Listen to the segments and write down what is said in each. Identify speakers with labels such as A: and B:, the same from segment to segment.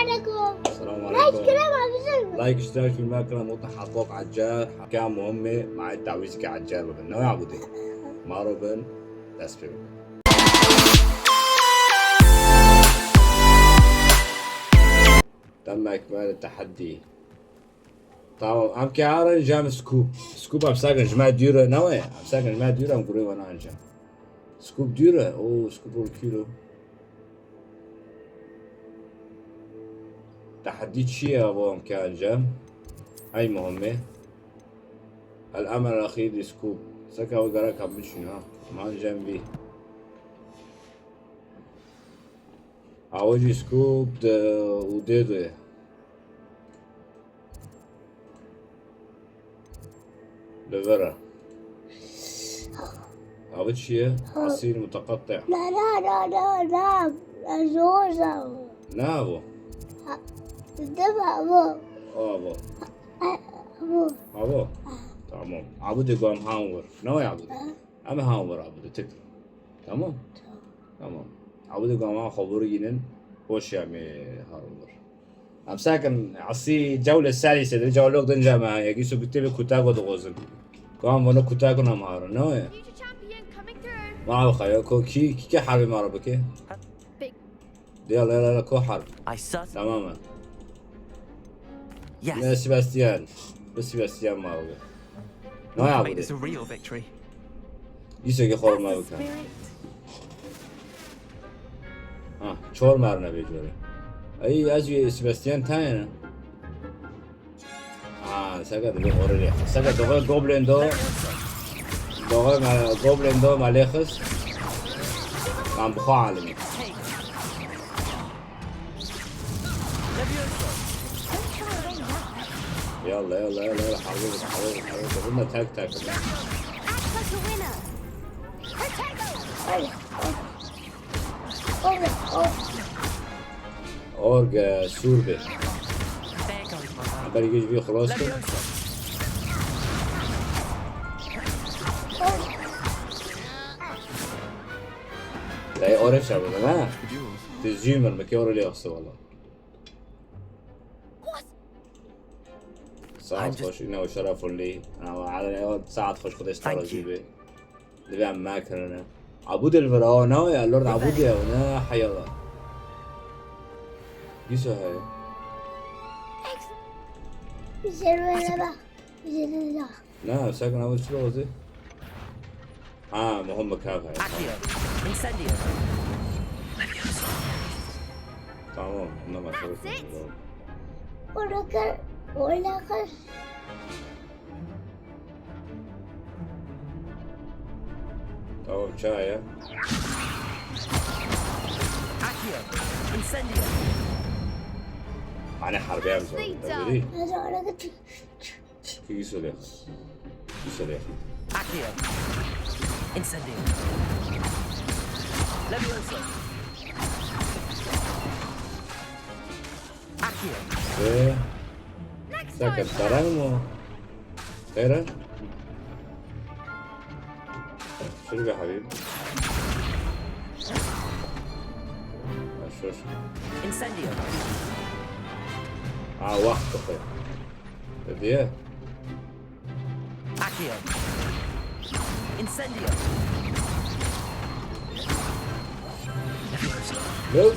A: عليكم.
B: السلام
A: لايك
B: عليكم.
A: كلام عزيزي.
B: لايك اشتراك في المقناة موطن حقوق عجال حكام مهمة مع التعويض كعجال ربن نوع عبودي ما ربن تسبيب تم إكمال التحدي. طبعا أم كعارن جام سكوب أم ساقن جماعة ديورة نوع أم ساقن جماعة ديورة أم قريبا أنا أنجام سكوب ديورة أو سكوب الكيلو تحدي شيء أبو أم كأنجام هاي مهمة. الأمل الأخير لسكوب سكا وقراك بشنو ما جنبي عوجي سكوب وديدو لفرا عبد شيء عصير متقطع.
A: لا لا لا لا لا زوزة.
B: نابو
A: الدبع أبو.
B: أبو
A: أبو.
B: أبو تمام عبد قام هاور نوع عبد أما هاور عبد تكر تمام تمام عبد قام خبر جنن وش يعني هاور أم ساكن عصي جولة الثالثة ده جولة دن جامعة يجي سو بتبي كتاعو دغوزن قام وانا كتاعو نمهار نوع ما أعرف خير كي حرب ما ربك يلا لا كو حرب تماما لا سيباستيان بس سيباستيان ما ربك نوع عبد يسوي خور ما بكان چور مارنا بيجوري اي ازوي سيباستيان تاينا ساقا دلو اوريلي ساقا دوغي غوبلين دو دوغي مع غوبلين دو ماليخس عم بخوا عالمي يلا حبيبي قلنا تاك اورج سوربي عبالي يجي بيه خلاص كده لا اورج شعبي ما تزيمر مكي اورلي اخصي والله ساعة خوش إنه شرف لي أنا على ساعة خوش خدش ترى جيبي اللي عم ماكرنا عبود الفراعنة يا لورد عبود يا ونا حي الله يسوى هاي لا ساكن أول شلو زي مهم كاف هاي تمام إنما شرف
A: ولا
B: أو شاية أنا حربي أمس تدري كي يسولي ساكت ترانمو خيرا شنو يا حبيبي شوش وقت خير تديه لو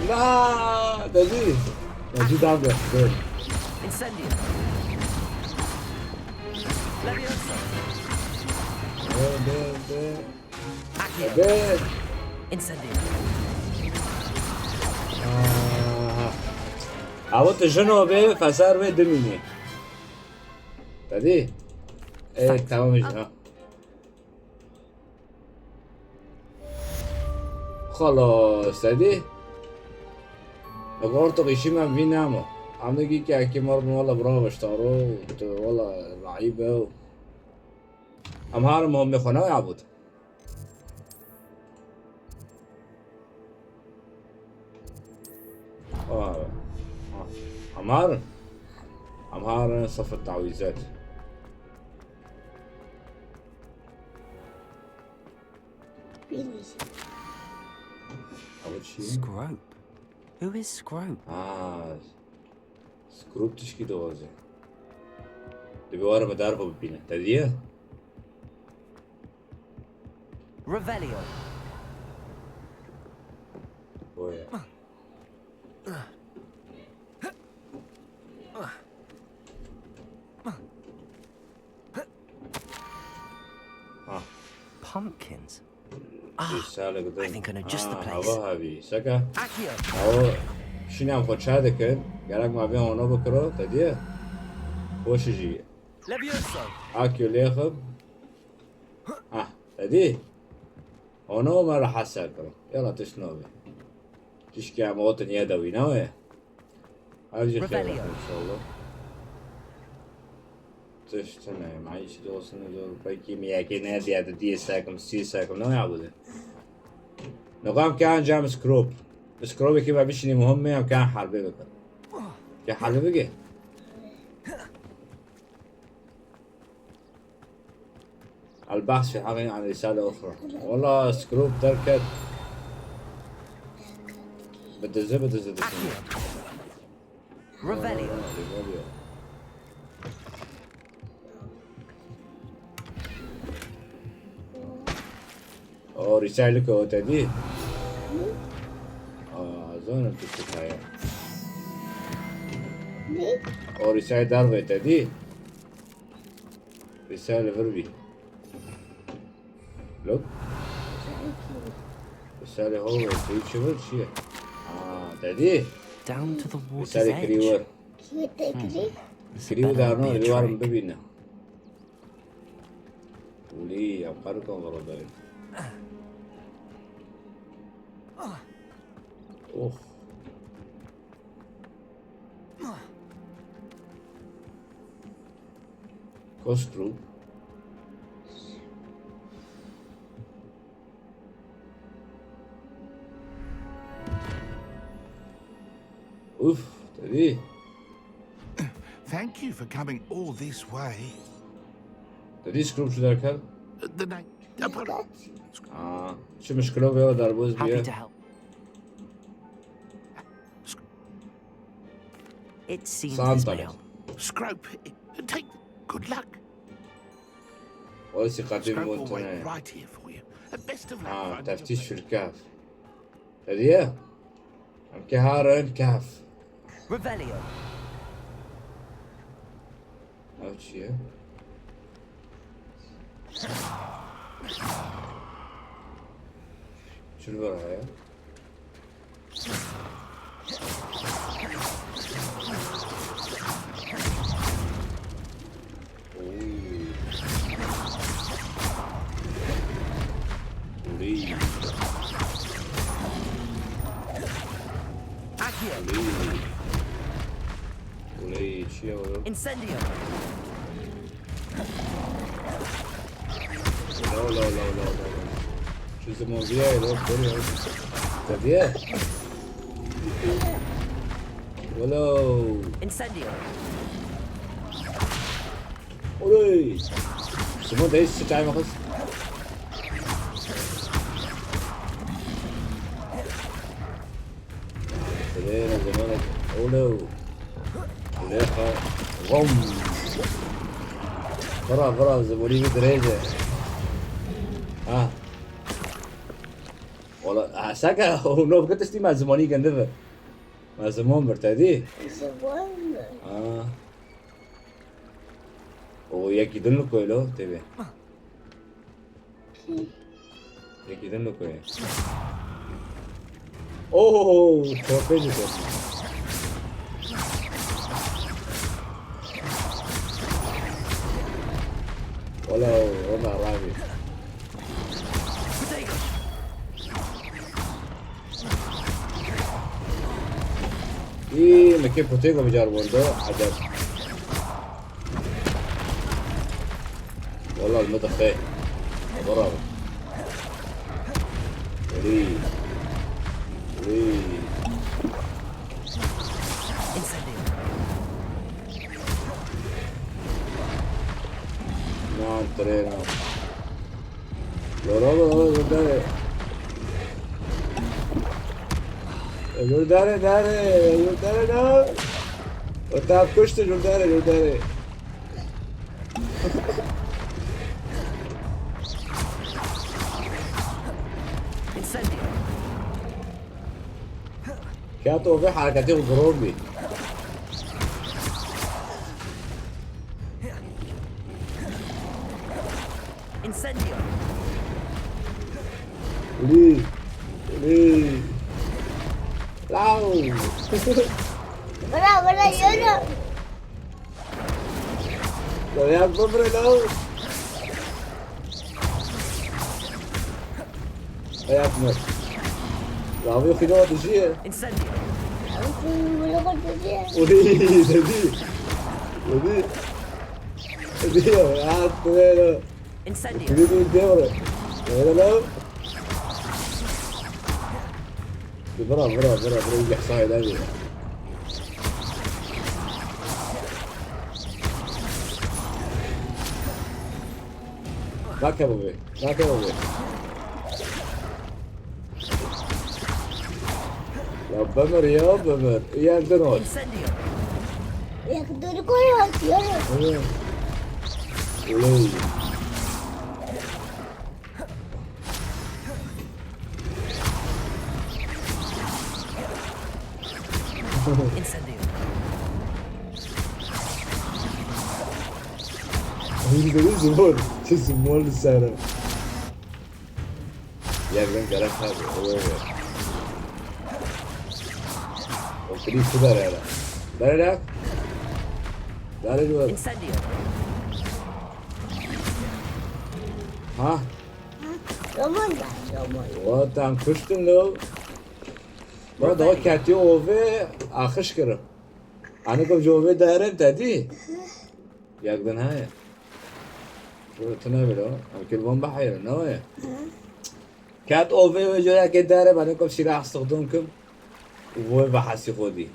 B: لا تديه موجود عندك دول عودت الجنوبي فصار به دميني تدي ايه تمام خلاص تدي قلت غشيم من في نامه عم نجي كي مرة والله برافو اشتغلوا والله لعيبة ام هارم هم خنا يعبد عمار صف التعويذات أول شيء
C: Scrope. Who is Scrope?
B: سكروب تشكي دوازه تبي ورا مداربه ببينه تديه
C: Revelio.
B: ويا
C: Pumpkins.
B: I
C: think I know just the place.
B: هوا هبي سكا
C: Accio.
B: هوا شنو خود شاده كن قالك ما بين هنا بكره تديه وش يجي
C: Levioso.
B: اكيو ليخب تديه هنا ما راح اسكره يلا تشنوبي تشكي مواطن يدوي نوي هاجي خير
C: Revelio.
B: ان شاء الله تشتني معيش دوسنا دول باكي مياكي نادي هذا دي ساكم سي ساكم نو يعبده نقام كان جام سكروب كيف بيشني مهمة وكان حربي بك كان حربي بك البحث في حقيقة عن رسالة أخرى والله سكروب تركت بدزي
C: Revelio.
B: رسالة لك تدي أظن بتتحيا رسالة ضربة تدي رسالة فربي لوك رسالة هو تريد شغل شيء تدي
C: Down to the water's
B: رسالة
C: edge.
B: كريور
C: This had
B: كريور
C: better not
B: دارنا
C: be a
B: الوار
C: trick.
B: ببينا ولي أبقاركم غرضين أوه كوسترو اوف تدي
D: Thank you for coming all this way.
B: تدي سكروب شو ذاك هذا؟
D: The name.
B: شو مشكلة بيه ضربوز
C: Happy
B: بيه
C: to help. It seems this may
B: Santa.
C: help.
D: Scrope. Take. Good luck.
B: ولسي قديم
D: Scrope will wait
B: وانتنا
D: right here for you. Best of luck. finding your
B: تفتيش
D: way.
B: في الكهف تدي كهارة الكهف
C: Revelio.
B: اوتشي شنو وراها ولي
C: Accio.
B: ولي شي ولا
C: Incendio.
B: لا شو اسمه بيه لو بيه تبيه ولو
C: Incendio.
B: ولي سمو ده ايش تعمل خص تبيه زمانك ولو وليخا غم برا زبوني بدرجة والله ساكا هو نو بكت استي مع زماني كندفة مع زمان برتادي ويكيدن له كويلو تبي يكيدن له كويل اوه توربيدو ولا رامي me che potevo mangiare mondo adesso والله المدخل برافو ولي
C: Incendio.
B: no treno lo guardare جردانه نه وتاب كشت جردانه
C: Incendio.
B: كاتو في حركتي وضروبي
C: Incendio.
B: ليه لاو
A: برا يلا
B: لو يا كبر لو يا كبر لا بيو خدوة تجيه
C: Incendio.
A: ولا قلت شيء
B: ودي يا كبر
C: Incendio.
B: تريد الدورة لا برا يجي حصاي دايما باك يا بوبي يا بمر يا دنوت
C: Incendio.
A: يقدر كل يلا
C: Incendio.
B: زبون شو زبون السنة يا بن جرك هذا هو وكريم كبر هذا لا الواد
C: Incendio.
B: ها
A: رومان
B: وتام كشتن لو ما ده كاتي اوفي آخش كره أنا كم جوابي دارم تدي يقدن هاي شو تنابلو أنا كل يوم بحير نوعه كات اوفي وجوه كده دارم أنا كم سلاح استخدمكم وهو بحسي خودي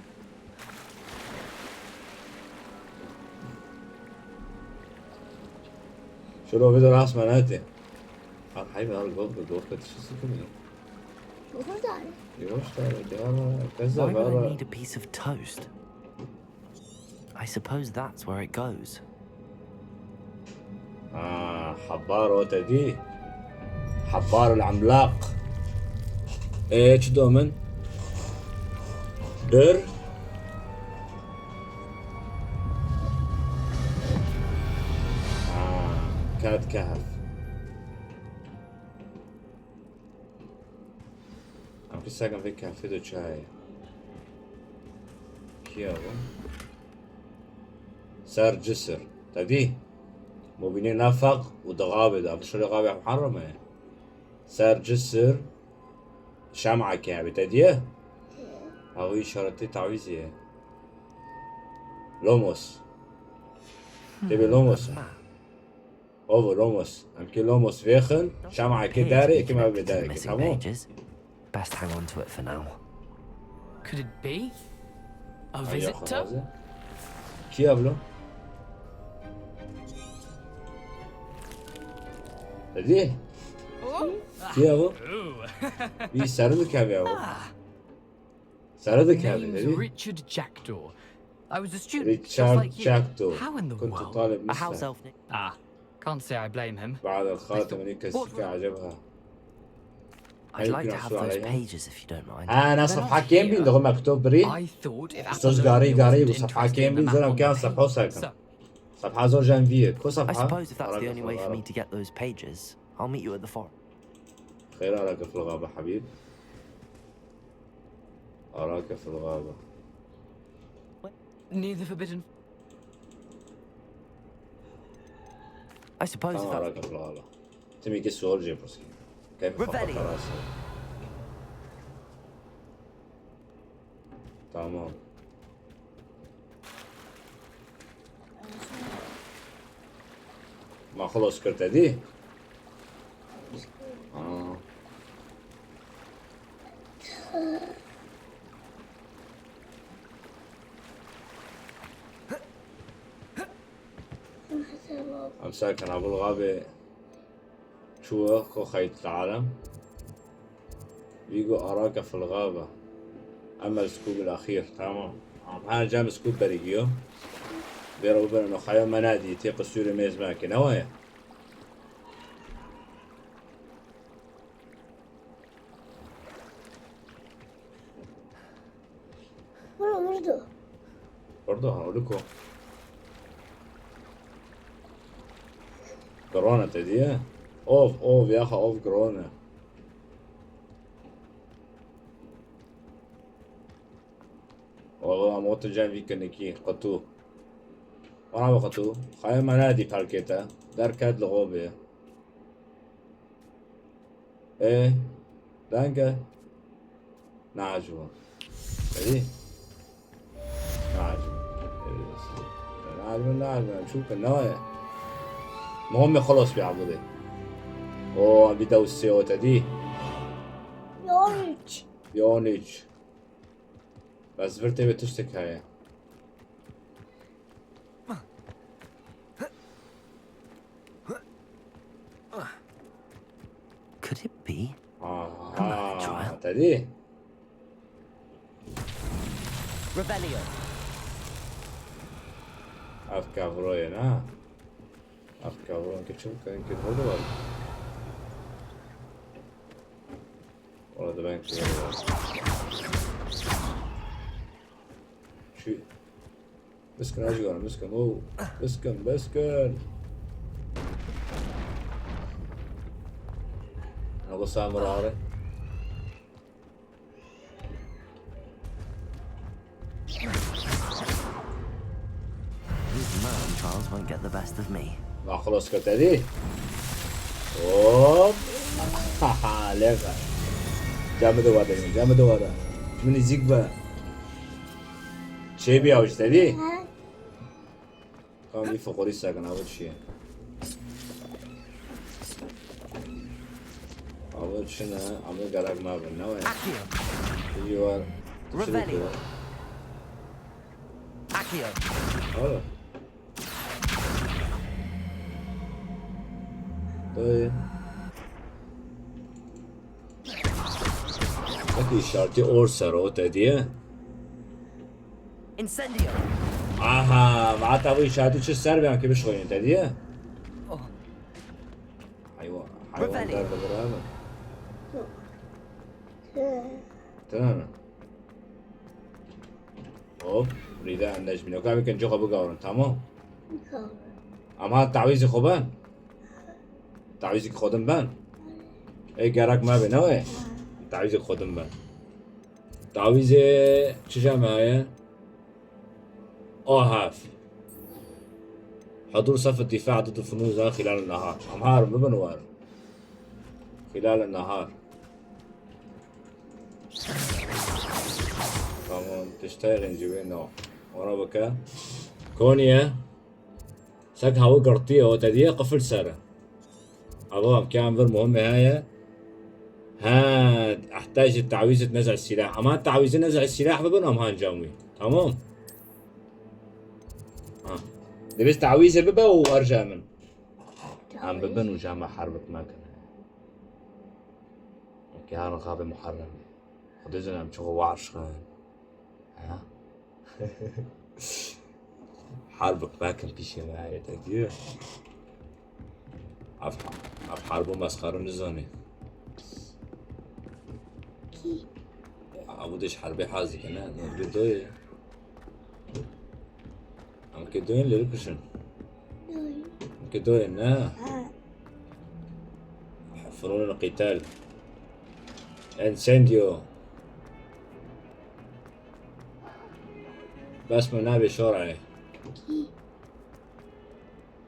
B: شو لو بدو راس مناته حبيبي هالجوب الجوب شو سكمل يروش ترى كذا
C: Why would I
B: بقى
C: need a piece of toast? I suppose that's where it goes.
B: حبار وتدي حبار العملاق ايش دومن در كاد كهف عم كساكن في كهف دو شاي كيابو صار جسر تدي مو بيني نفق ودغابة ده شو الغابة محرمة صار جسر شمعة كعبة تديه هاوي شرطي تعويزية لوموس تبي لوموس اوفو لوموس امكي لوموس فيخن شمعة كداري كما بداري
C: Missing
B: تمام
C: pages. Best hang on to it for now.
E: Could it be a visitor?
B: كي قبله تديه كي قبله بي سرد كابي ابو سرد كابي
E: Name's
B: تديه
E: Richard Jackdaw. I was a student just
B: ريتشارد
E: like you.
B: جاكتو
E: How in the
B: كنت
E: world?
B: طالب
C: A house
B: مثله
C: elf name.
E: Can't say I blame him.
B: بعد الخاتم اللي كسكة عجبها
C: I'd like to
B: يمكن
C: have
B: أحصل
C: those
B: عليها
C: pages if you don't mind.
B: أنا صفحة كام بين دغه مكتوب بري
E: I thought if
B: أستاذ
E: Apollo
B: قاري
E: wasn't
B: وصفحة
E: interested in
B: كام
E: the
B: بين
E: map
B: زلمة
E: on
B: كان
E: the
B: صفحة
E: page.
B: وساكن
E: So,
B: صفحة زور جانفية كو
C: I
B: صفحة
C: suppose if that's the
B: أراك
C: only
B: في
C: way for me
B: الغابة
C: to get those pages, I'll meet you at the farm.
B: خير أراك في الغابة حبيب أراك في الغابة
E: near the forbidden.
C: I suppose if
B: أنا
C: that's
B: أراك في الغابة تمي كسول جيبوسكي كيف فقط
C: Revelio.
B: راسه تمام ما خلص كرت دي أم ساكن أبو الغابة شو كو خيط العالم بيقو أراك في الغابة اما السكوب الاخير تمام. ها جام سكوب بريجيو بيرو بيرو خيام منادي تيق السوري ميز ماكي نوايا
A: برو مردو
B: برضه هقولكوا كورونا تديه اوف يا اخي اوف كورونا والله موت جاي فيك نكي قطو وانا قطو خايا منادي بالكيتا دركات لغوبية ايه دانكا نعجبه ايه نعجبه نعجبه نشوف النوايا مهم خلص بيعبدي اوه بيدو السيوتا دي يونيج بس فرتي بتشتك هاي
C: Could it be?
B: تدي
C: Revelio.
B: افكا فروي نا افكا فروي كتشوف كان كده والله ده بانك شو مسكن اجي وانا مسكن اوه مسكن انا بص على مراري
C: These man trials won't get the best of me.
B: ما خلاص كنت هذه اوب ليفا جامد وراء من يزيك بقى شي بيها وش تدي كان يفقوري ساكن اول شيء اول شيء عمل قرق ما بيننا وين ايوه
C: Revelio. Accio.
B: والله طيب لكن شرطي اورسا رو تديه
C: Incendio.
B: معناتها ابوي شهادو شو السر بيعمل كيف شغلين تديه حيوان دار بالغرامة تمام اوب ريدا النجمين وكان يمكن جوخ ابو قورن تمام اما هاد تعويزي خوبان تعويزي خودم بان اي قرق ما بين اوه تعويزي خودم بان تعويزي چه جمعه هاف حضور صف الدفاع ضد الفنون خلال النهار امهار ببنوار خلال النهار كمان تشتغل جوينو ورا بكا كونيا ساق هاو قرطية وتديه قفل سارة أبغى كان فر مهمة هاي أحتاج التعويذة نزع السلاح أما التعويذة نزع السلاح ببنهم هان جامي تمام لبس تعويذة ببا وأرجع من عم ببن وجامع حربك ما كان كان رقابة محرمة خدزنا عم تشوفوا وعرش خان ها حربك ما كان بيشي معايا تكتير عف حربه مسخرة نزاني عبودش حربي حازي كنا نقول دوي عم كدوين للكشن كدوين نا فنون القتال انسنديو بس منابي شرعي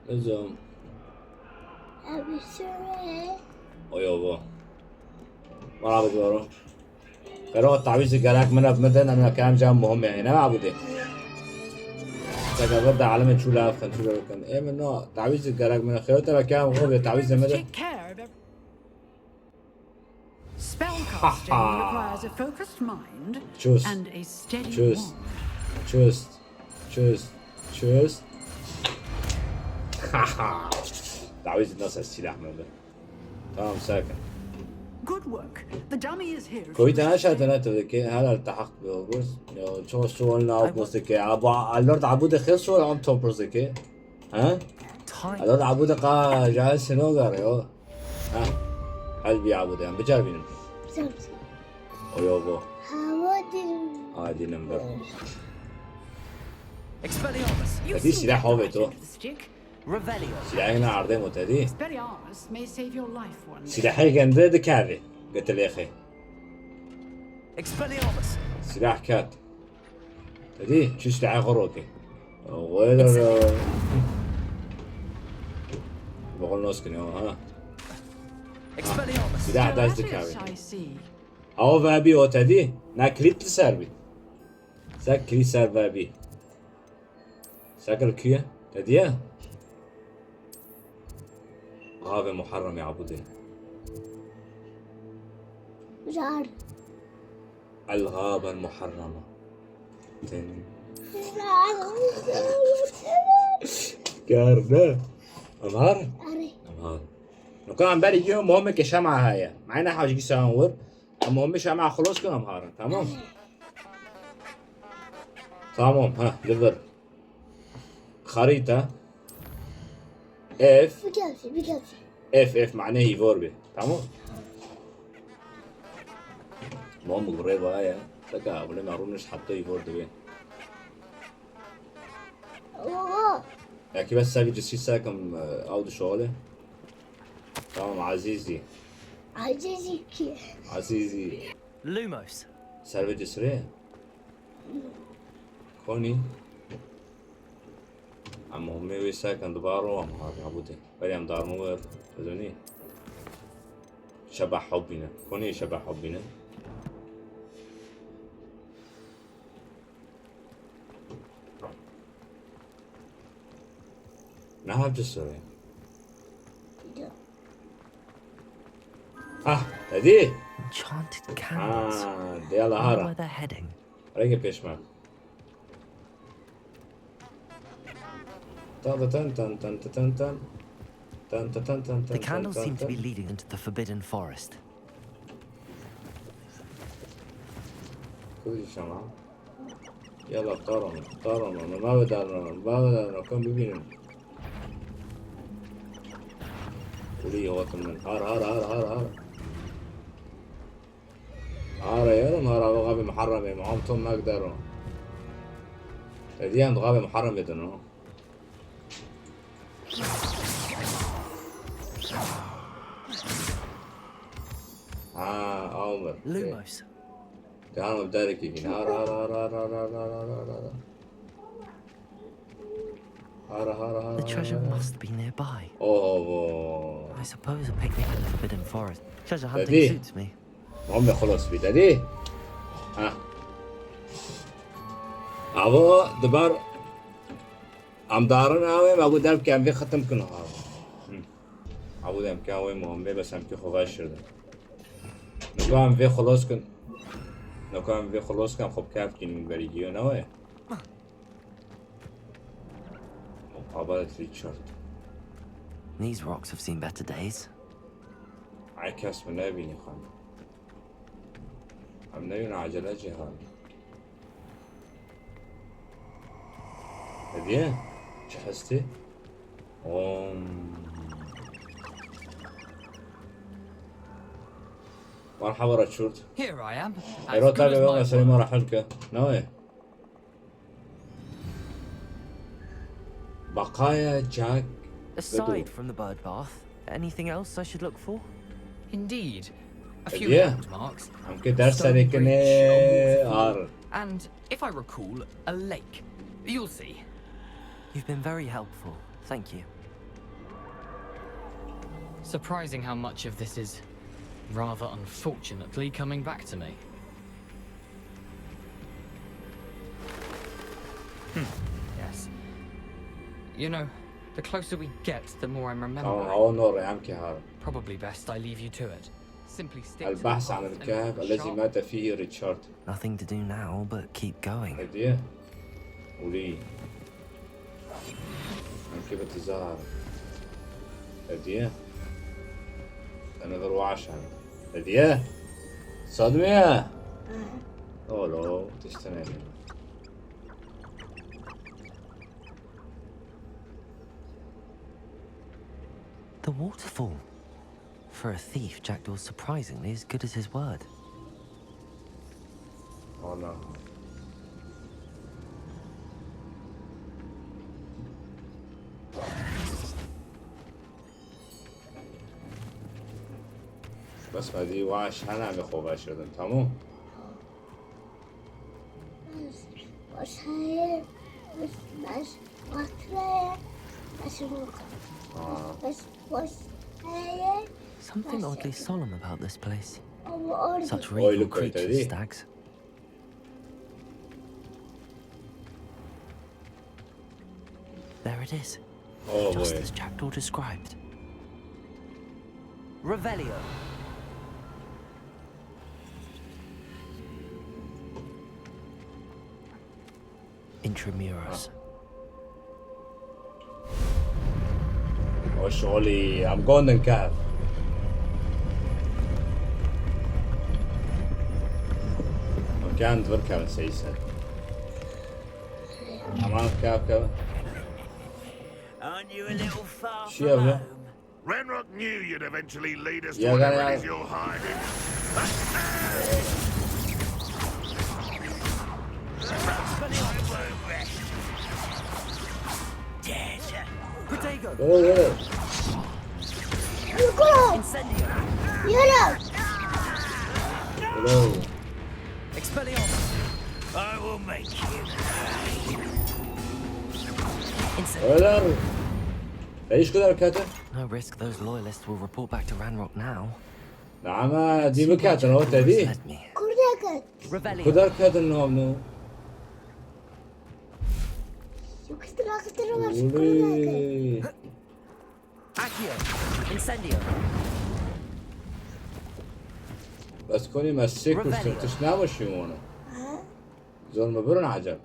B: لازم
A: أبي سرعة
B: يابا ما عبد ورا قرأت تعويض الجلاك منها بمدن أنا كان جام مهم يعني أنا عبودي لكن بدأ علامة شو لا أفهم شو لا كان إيه من نوع تعويض الجلاك من خيوطة لكان مهم تعويض المدن
F: Take care of Spellcasting requires a focused mind
B: Choose.
F: and a steady
B: Choose.
F: wand.
B: choose تعويض الناس السلاح من ده تمام ساكن
F: Good work. The dummy is here. if
B: كويت
F: you
B: أنا
F: wish to
B: شاهد
F: stay.
B: أنا تذكي هلا التحقت بأوغوست شو سؤالنا أوغوستك أبا اللورد عبود خير ولا عم توبرزك ها
C: Time.
B: اللورد عبود قا جال سنوغر يو ها قلبي عبود يعني بجربين
A: سمسي
B: ويوبو
A: حوادي
B: هادي نمبر
C: Expelliarmus.
B: هذه سلاح هوبتو
F: Stick.
C: Revelio.
B: سلاحنا عرضي متدي
F: Expelliarmus may save your life one day.
B: سلاحي جنده دكافي قلت لي أخي
C: Expelliarmus.
B: سلاح كات تدي شو سلاح غروكي ولا بقول نسكن ها
C: Expelliarmus.
B: سلاح داش
F: Gelatinous,
B: دكافي
F: I see.
B: او فابي او تدي ناكليت سربي ساكري سر فابي ساكر كيا تديه غابة محرم يا عبودي
A: مش عارف
B: الغابة المحرمة
A: مش عارف
B: كارنا أمهار
A: عارف
B: أمهار لو كان عم بالي يوم مهم كشمعة هاي معنا حاجة سانور المهم شمعة خلاص كنا أمهار تمام تمام ها ليفر خريطة اف
A: بكفي
B: اف معناه يفوربي تمام المهم قريبة هاي تكا ولا ما رونش حتى يفورد بيه
A: اوه
B: يعني بس ساقي جسي ساكم اود شغله تمام عزيزي
A: عزيزي كيف
B: عزيزي
C: Lumos.
B: سالفة جسرية كوني عم همي ويساكن دبارو عم هاري عبودي بلي عم دار مغير بدوني شبح حبنا كوني شبح حبنا نهاب جسرية هدي
C: Enchanted candles.
B: دي يلا
C: I wonder
B: هارا
C: where they're heading.
B: ريقي بيشمان تن تن تن تن تن تن تن تن تن
C: The candles seem to be leading into the forbidden forest.
B: كل شمعة يلا طارنا ما بدنا كم بيبين ولي هو كمان هار يا نهار غابة محرمة معهم توم ما قدروا هدي عند غابة محرمة دنو عمر
C: Lumos.
B: تعالوا بدارك يجين هار
C: The treasure must be nearby.
B: اوه
C: I suppose a picnic in the forbidden forest. Treasure hunting
B: Daddy.
C: suits me.
B: عمي خلص في دادي ها ابو دبر عم دارنا اوي ما ابو درب كان في ختم كنا ابو دم كان وي مهمه بس هم في خواشر ده نكون في خلاص كن نكون في خلاص كان خب كاف كين بريجيو نوي مقابلة ريتشارد
C: These rocks have seen better days.
B: عكاس من نبيني خان عم نبين عجلة جهاد هديه جهزتي؟ مرحبا راتشورت
E: Here I am. As
B: حيرو
E: good as
B: تابع بقى
E: my
B: سليم
E: word.
B: راح لك نوي بقايا جاك
C: Aside from the bird bath, anything else I should look for?
E: Indeed. A few
B: Yeah.
E: landmarks.
B: عم كده
E: Stone
B: سري
E: Bridge,
B: كني
E: a
B: عار
E: waterfall, and if I recall, a lake. You'll see.
C: You've been very helpful. Thank you.
E: Surprising how much of this is, rather unfortunately, coming back to me. Yes. You know, the closer we get, the more I'm remembering.
B: هون نور عم كهار
E: Probably best I leave you to it. Simply stick to the
B: البحث عن
E: path and
B: الكهف الذي
E: sharp-
B: مات فيه ريتشارد
C: Nothing to do now but keep going.
B: هديه ولي عم كيف تظهر هديه another wash هدية صدمية أولو تشتني
C: The waterfall. For a thief, Jackdaw's surprisingly as good as his word.
B: Oh no. بس ما دي واش أنا عم خوفها شدن تمام.
A: بس هاي بس وقتها بس هاي
C: Something oddly solemn about this place.
A: أو
C: Such
B: Oi,
C: regal
B: look right
C: creatures,
B: there.
C: stags. There it is.
B: Oh
C: Just
B: boy.
C: as Jackdaw described. Revelio. Intramuros.
B: Oh surely I'm going to cave. مكان تركب سيسن. أمام كاب.
G: Aren't you a little far
B: شو يا
G: from
B: ابني؟
G: home?
D: Renrock knew you'd eventually lead us to
B: Yeah,
D: whatever
B: yeah.
D: it is you're hiding.
G: Dead.
E: Protego!
B: Oh,
A: يقول
G: Incendio.
A: يلا
B: hello.
E: Expelliarmus!
G: I will make you.
C: Incendio.
B: Hello. ليش كذا الكاتب؟
C: No risk those loyalists will report back to Ranrock now.
B: نعم دي
C: See where
B: بكاتب هو
C: Jackdaw has
B: تدي.
C: led me.
A: كردك
E: Revelio!
B: كذا الكاتب نو.
A: يكتر كتر بس كردك
B: ولي.
E: Accio! Incendio!
B: بس كوني مسك وتشناو شيمونه. زول مبرون عجب.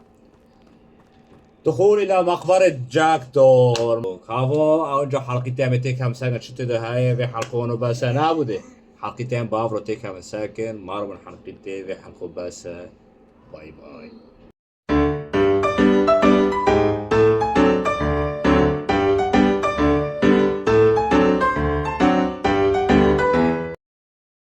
B: دخول إلى مقبرة جاكدور. كافو أوجه حلقتين متيك ساكن شتى ده هاي في حلقونه بس أنا بودي. حلقتين بافرو تيك ساكن مار من حلقتين في حلقه بس. باي باي.